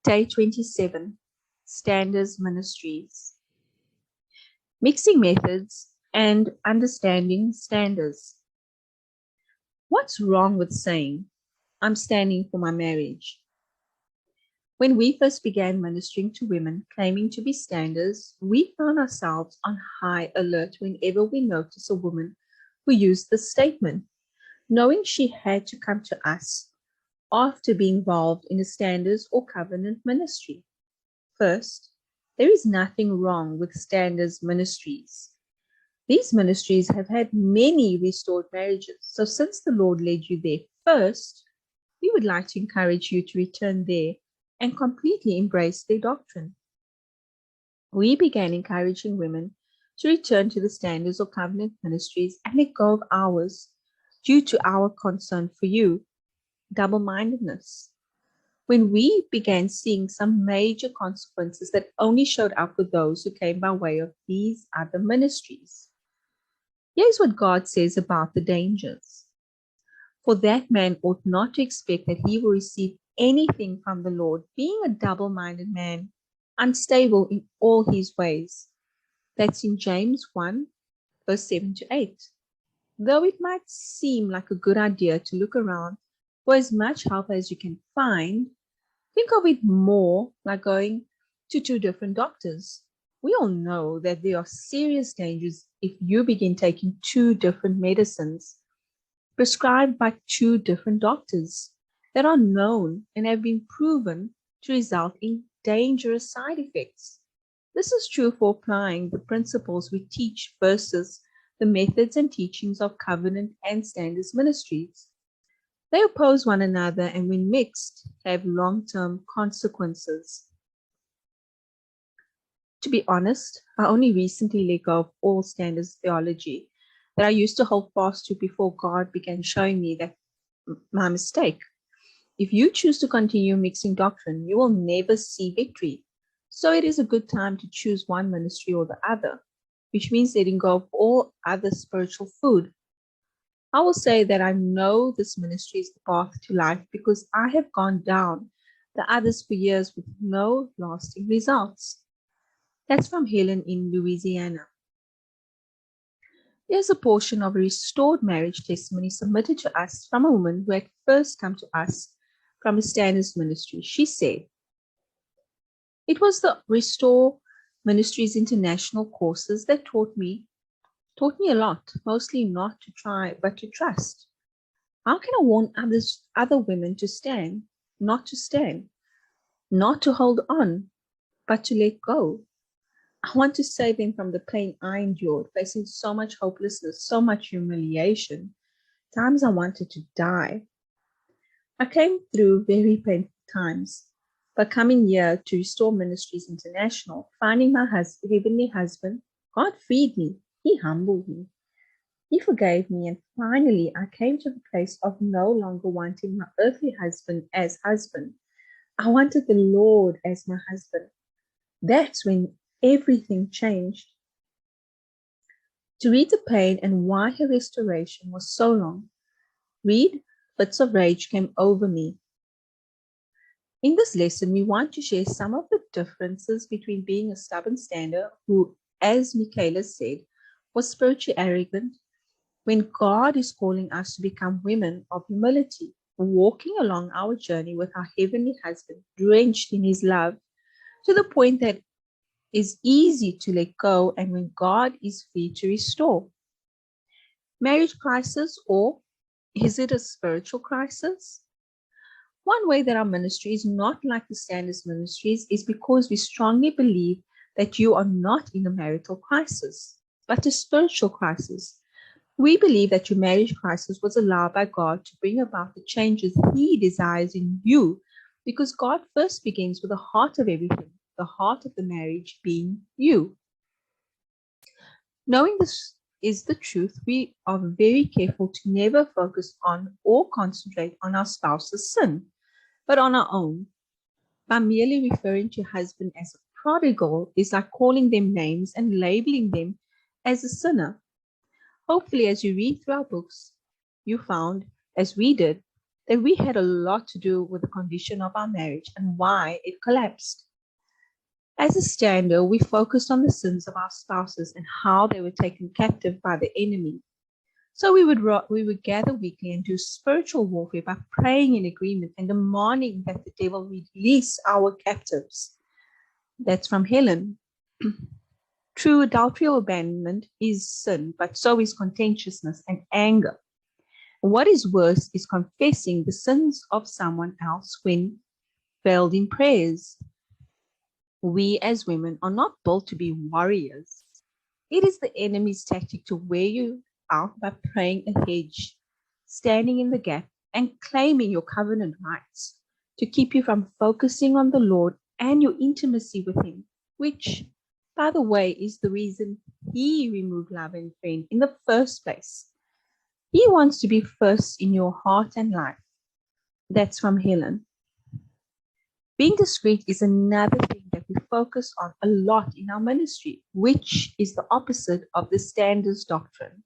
Day 27, Standards Ministries. Mixing methods and understanding standards. What's wrong with saying, I'm standing for my marriage? When we first began ministering to women claiming to be standards, we found ourselves on high alert whenever we noticed a woman who used this statement, knowing she had to come to us after being involved in a standards or covenant ministry. First, there is nothing wrong with standards ministries. These ministries have had many restored marriages, so since the Lord led you there first, we would like to encourage you to return there and completely embrace their doctrine. We began encouraging women to return to the standards or covenant ministries and let go of ours due to our concern for you, double-mindedness. When we began seeing some major consequences that only showed up for those who came by way of these other ministries. Here's what God says about the dangers. For that man ought not to expect that he will receive anything from the Lord, being a double-minded man, unstable in all his ways. That's in James 1, verse 7 to 8. Though it might seem like a good idea to look around for as much help as you can find, think of it more like going to two different doctors. We all know that there are serious dangers if you begin taking two different medicines prescribed by two different doctors that are known and have been proven to result in dangerous side effects. This is true for applying the principles we teach versus the methods and teachings of covenant and standards ministries. They oppose one another and when mixed, have long-term consequences. To be honest, I only recently let go of all standards theology that I used to hold fast to before God began showing me that my mistake. If you choose to continue mixing doctrine, you will never see victory. So it is a good time to choose one ministry or the other, which means letting go of all other spiritual food. I will say that I know this ministry is the path to life because I have gone down the others for years with no lasting results. That's from Helen in Louisiana. Here's a portion of a restored marriage testimony submitted to us from a woman who had first come to us from a standards ministry. She said, it was the Restore Ministries International courses that taught me a lot, mostly not to try, but to trust. How can I warn other women to stand, not to hold on, but to let go? I want to save them from the pain I endured, facing so much hopelessness, so much humiliation. Times I wanted to die. I came through very painful times, but coming here to Restore Ministries International, finding my heavenly husband, God freed me. He humbled me. He forgave me, and finally I came to the place of no longer wanting my earthly husband as husband. I wanted the Lord as my husband. That's when everything changed. To read the pain and why her restoration was so long, read fits of rage came over me. In this lesson, we want to share some of the differences between being a stubborn stander who, as Michaela said, was spiritually arrogant, when God is calling us to become women of humility, walking along our journey with our heavenly husband, drenched in his love, to the point that is easy to let go, and when God is free to restore. Marriage crisis, or is it a spiritual crisis? One way that our ministry is not like the standards ministries is because we strongly believe that you are not in a marital crisis, but a spiritual crisis. We believe that your marriage crisis was allowed by God to bring about the changes He desires in you, because God first begins with the heart of everything, the heart of the marriage being you. Knowing this is the truth, we are very careful to never focus on or concentrate on our spouse's sin, but on our own. By merely referring to your husband as a prodigal is like calling them names and labeling them as a sinner. Hopefully, as you read through our books, you found, as we did, that we had a lot to do with the condition of our marriage and why it collapsed. As a stander, we focused on the sins of our spouses and how they were taken captive by the enemy. So we would gather weekly and do spiritual warfare by praying in agreement and demanding that the devil release our captives. That's from Helen. True adultery or abandonment is sin, but so is contentiousness and anger. What is worse is confessing the sins of someone else when veiled in prayers. We as women are not built to be warriors. It is the enemy's tactic to wear you out by praying a hedge, standing in the gap, and claiming your covenant rights to keep you from focusing on the Lord and your intimacy with Him, which, by the way, is the reason He removed love and friend in the first place. He wants to be first in your heart and life. That's from Helen. Being discreet is another thing that we focus on a lot in our ministry, which is the opposite of the standards doctrine.